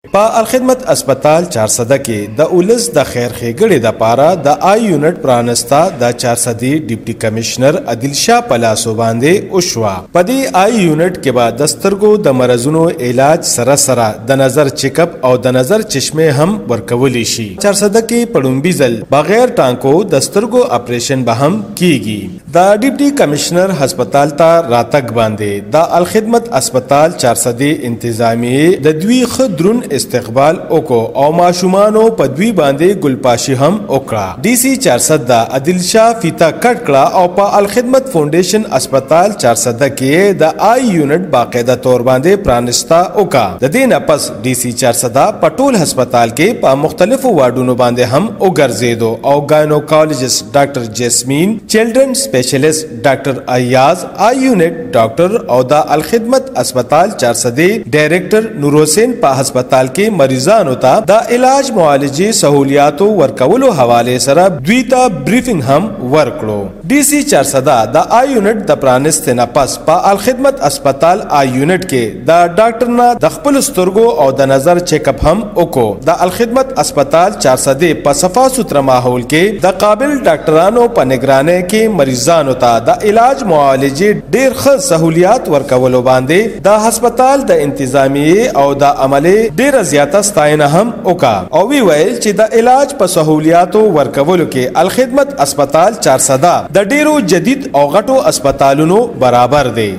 په الخدمت اسپیټال 400 کې د اولس د خیر ښېګړې د پاره د آی یونټ پرانستا د 400 ډیپټي کمشنر عادل شاه پلاسو باندې اوشوا. په دې آی یونټ کې به د سترګو د مرزونو علاج سره سره د نظر چیک اپ او د نظر چشمه هم ورکولی شي. 400 کې پړومبي ځل بغیر ټانکو د سترګو اپریشن به هم کیږي. د ډیپټي کمشنر هسپتال ته راتګ باندې د الخدمت اسپیټال 400 انتظامیه د دوی خدرون استقبال وکړو او ماشومانو په دوی باندې ګلپاشي هم وکړه. ډي سي 400 د عادل شاه فیتا کټ کړه او په الخدمت فاونډیشن اسپیټال 400 کې د آی یونټ باقاعده تور باندې پرانستا وکړه. د دې نه پس ډي سي 400 په ټول هسپتال کې په مختلفو وارډونو باندې هم وګرځیدو او ګاینوکالوجست ډاکټر جیسمین، چلډرن سپیشلیست ډاکټر ایاز، آی یونټ ډاکټر او د الخدمت اسپیټال 400 ډایریکټر نور حسین په هسپتال کې مریضانو ته د علاج معالجې سہولیاتو ورکولو حواله سره دوی ته بریفینګ هم ورکړو. ډي سي 400 د آی یونټ د پرانست نه پس په الخدمت اسپیټال آی یونټ کې د ډاکټر نه د خپل سترګو او د نظر چیک اپ هم وکړو. د الخدمت اسپیټال 400 په صفا سوتره ماحول کې د قابل ډاکټرانو په نگرانۍ کې مریضانو ته د علاج معالجې ډیر ښه سہولیات ورکولو باندې د هسپتال د انتظامیه او د عملي ډیر زیاته ستاینه هم وکا او وی ویل چې د علاج په سہولیاتو ورکولو کې الخدمت اسپیټال 400 د ډیرو جدید او غټو اسپیټالونو برابر دی.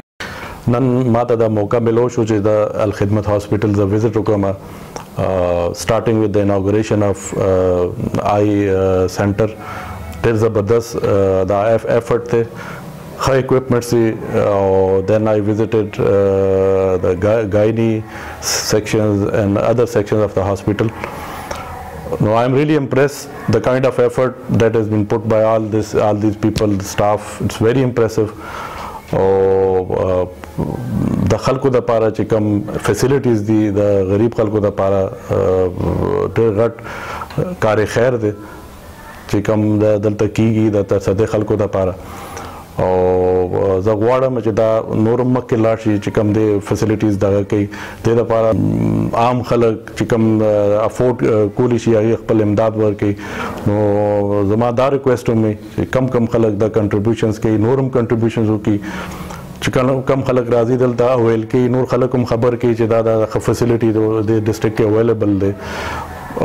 نن ماته د موقع ملو شو چې د الخدمت هاسپټل ز وزټ وکم starting with the inauguration of eye center. ډیر زبردست د effort ته high equipment then I visited the gynae sections and other sections of the hospital. No, I'm really impressed the kind of effort that has been put by all these people, the staff. It's very impressive. د خلکو د پاره چې کوم فیسیلیټیز دي د غریب خلکو د پاره ډېر غټ کار خیر دی چې کوم دلته کیږي د تصدیق خلکو د پاره. او زه غواړم چې دا نور مخکې لاړ شي چې کوم دی فیسیلیټیز دغه کوي د لپاره عام خلک چې کوم افورډ کولی شي هغه خپل امداد ورکړي. نو زما دا ریکویسټ هم چې کم خلک د کنټریبیوشنز کوي، نورم کنټریبیوشنز وکړي چې کم خلک راځي دلته ویل کوي، نور خلک هم خبر کوي چې دا د فیسیلیټي د ډسټرکټ کې اویلیبل دی.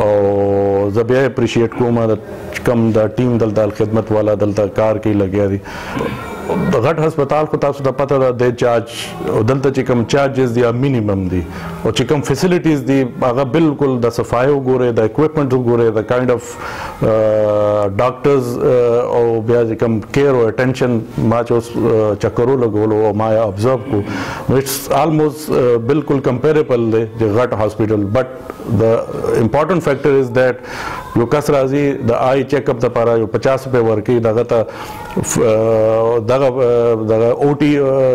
او زه بیا اپریشیټ کوم چې کوم د ټیم دلته الخدمت والا دلته کار کوي لګیا دي. د غټ هسپتال خو تاسو ته پته ده د چارج دلته چې کوم چارجز دي مینیمم دي او چې کوم فیسیلیټیز دي هغه بالکل د صفای وګوره، د اکوپمنټ وګوره، د کایند اف ډاکټرز او بیا چې کوم کیر او اټینشن ما چې چکرو لګولو او ما ابزرو کو نو اټس آلموست بالکل کمپیریبل دی د غټ هاسپټل. بټ د امپورټنٹ فیکٹر از دیٹ یو کس راځي د آی چیک اپ لپاره یو 50 روپے ورکړي دغه ته دغه او ټي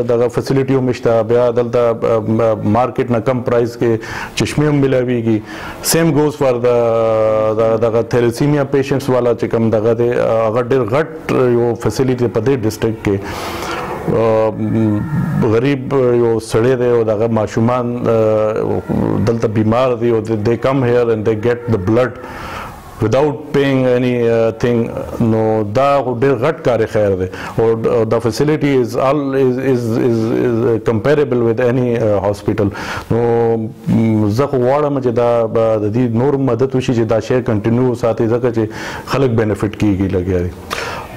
دغه فیسیلیټي هم شته. بیا دلته مارکیټ نه کم پرایس کې چشمه هم ملاويږي. سیم ګوز فار دغه تھیلیسیمیا پیشنټس والا چې کوم دغه دی هغه ډېر غټ یو فیسیلیټي په دې ډسټرکټ کې غریب یو سړی دی او دغه ماشومان دلته بیمار دي او they come here and they get the blood without paying anything. نو دا ډېر غټ کار خیر دی او دا فیسیلیټي is comparable with any hospital. نو زه خو غواړم چې دا د دې نور مدد وشي چې دا شی کنټینیو ساتي ځکه چې خلک بینیفټ کیږي لګیا دي.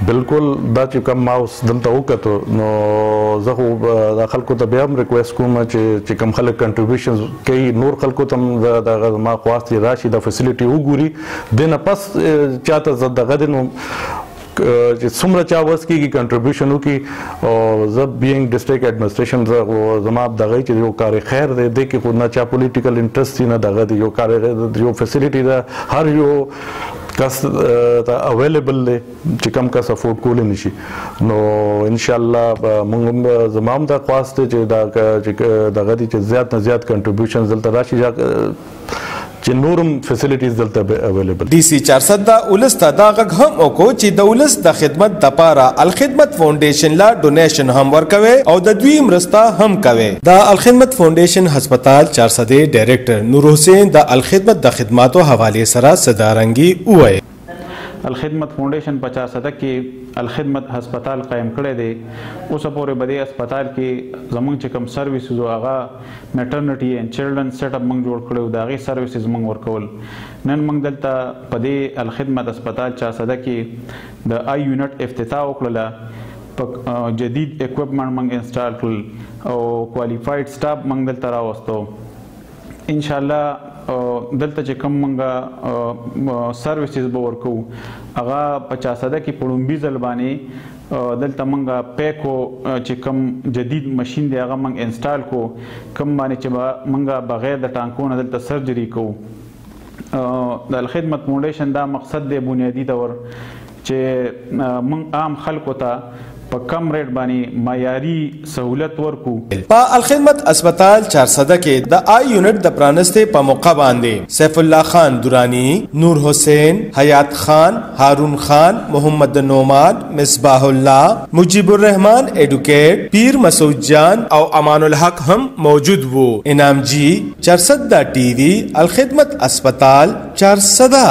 بالکل دا چې کوم ما اوس دلته وکړو نو زه خو د خلکو ته بیا هم ریکویسټ کوم چې کوم خلک کنټریبیوشنز کوي نور خلکو ته دغه ما خواست راشي د فیسیلیټي وګوري د نه پس چاته دغه دی نو چې څومره چا وس کېږي کنټریبیوشن وکړي. او زه بینګ ډسټرکټ ایډمنسټریشن زما دغه چې یو کار خیر دی دی کې خو نه چا پولیټیکل انټرست نه دغه دی یو کار یو فیسیلیټي ده هر یو کس ته اویلیبل دی چې کم کس افورډ کولی نشي. نو ان شاء الله موږ زما هم دا خواست چې دغه دي چې زیات نه زیات کنټریبیوشن دلته راشي چې نورم فیسیلیټیز دلته اویلیبل. ډي سي 400 ولس ته دا غږ هم وکړو چې د ولس د خدمت دپاره الخدمت فاونډیشن لا ډونیشن هم ورکوي او د دوی مرسته هم کوي. د الخدمت فاونډیشن هسپتال 400 ډایریکټر نور حسین د الخدمت د خدماتو حواله سره صدارنګي وایي. الخدمت فاونډیشن په 400 کې الخدمت هسپتال قائم کړی دی. اوس پورې بده هسپتال کې زمونږ چې کوم سرویسز او هغه میټرنټي اینڈ چلډرن سیټ اپ موږ جوړ کړو دا غي سرویسز موږ ورکول. نن موږ دلته په دې الخدمت هسپتال 400 کې د آی یونټ افتتاح وکړه. په جدید اکوپمنٹ موږ انسټال کړل او کوالیفاید سټاف موږ دلته راوستو. ان شاء الله دلته چې کوم موږ سرویسز به ورکو هغه په 400 کې په لومبي ځل باندې دلته موږ پیکو چې کوم جدید ماشین دی هغه موږ انسټال کو کوم باندې چې موږ بغیر د ټانکو نه دلته سرجري کو. د الخدمت فاونډیشن دا مقصد دی بنیادی طور چې موږ عام خلکو ته په کم ریټ باندې معیاري سہولت ورکو. په الخدمت اسپتال 400 کې د آی یونټ د پرانسته په موقع باندې سیف الله خان دورانی، نور حسین، حیات خان، هارون خان، محمد نعمان، مصباح الله، مجیب الرحمن ایڈوکیٹ، پیر مسعود جان او امان الحق هم موجود وو. انعام جی 400 ٹی وی الخدمت اسپتال 400.